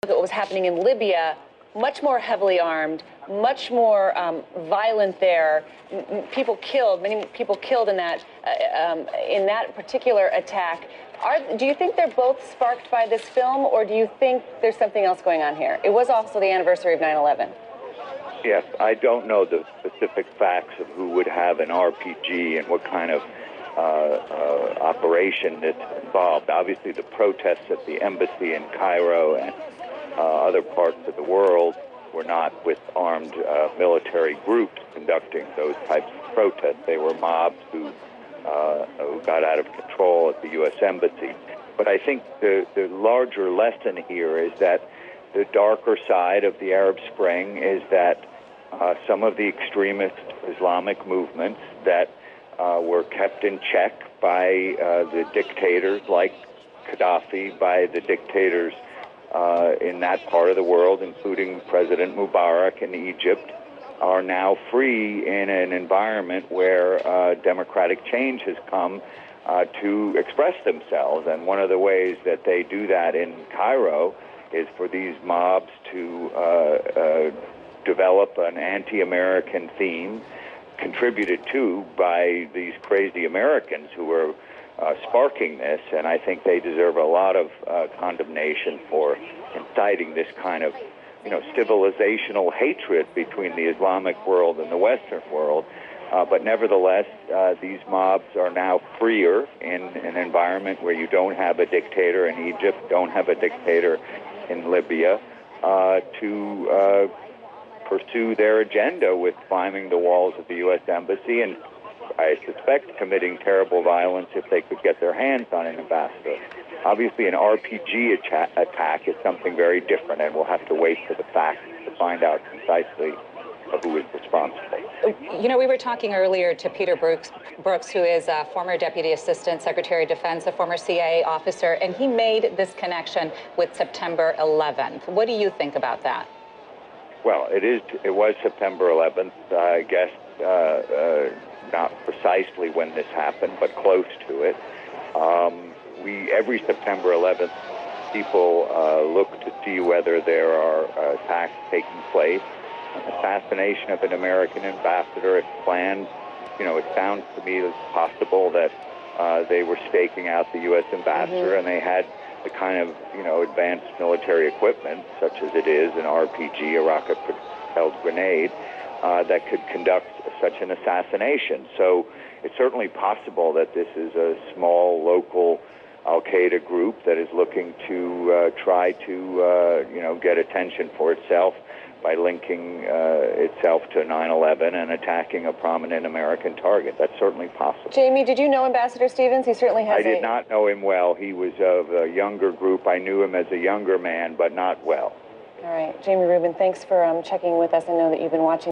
What was happening in Libya, much more heavily armed, much more violent there. People killed, many people killed in that particular attack. Do you think they're both sparked by this film, or do you think there's something else going on here? It was also the anniversary of 9/11. Yes, I don't know the specific facts of who would have an RPG and what kind of operation that's involved. Obviously, the protests at the embassy in Cairo and other parts of the world were not with armed military groups conducting those types of protests. They were mobs who got out of control at the U.S. Embassy. But I think the larger lesson here is that the darker side of the Arab Spring is that some of the extremist Islamic movements that were kept in check by the dictators like Gaddafi, by the dictators in that part of the world, including President Mubarak in Egypt, are now free in an environment where democratic change has come to express themselves. And one of the ways that they do that in Cairo is for these mobs to develop an anti-American theme, contributed to by these crazy Americans who are sparking this, and I think they deserve a lot of condemnation for inciting this kind of, civilizational hatred between the Islamic world and the Western world. But nevertheless, these mobs are now freer in an environment where you don't have a dictator in Egypt, don't have a dictator in Libya, to pursue their agenda with climbing the walls of the U.S. Embassy and, I suspect, committing terrible violence if they could get their hands on an ambassador. Obviously, an RPG attack is something very different, and we'll have to wait for the facts to find out precisely who is responsible. We were talking earlier to Peter Brooks, who is a former Deputy Assistant Secretary of Defense, a former CIA officer, and he made this connection with September 11th. What do you think about that? Well, it was September 11th, I guess, not precisely when this happened, but close to it. Every September 11th, people look to see whether there are attacks taking place. An assassination of an American ambassador, if planned, it sounds to me as possible that they were staking out the U.S. ambassador, and they had the kind of, advanced military equipment, such as it is an RPG, a rocket-propelled grenade, that could conduct such an assassination. So it's certainly possible that this is a small, local Al-Qaeda group that is looking to try to, get attention for itself by linking itself to 9/11 and attacking a prominent American target. That's certainly possible. Jamie, did you know Ambassador Stevens? He certainly has. I did not know him well. He was of a younger group. I knew him as a younger man, but not well. All right. Jamie Rubin, thanks for checking with us. I know that you've been watching.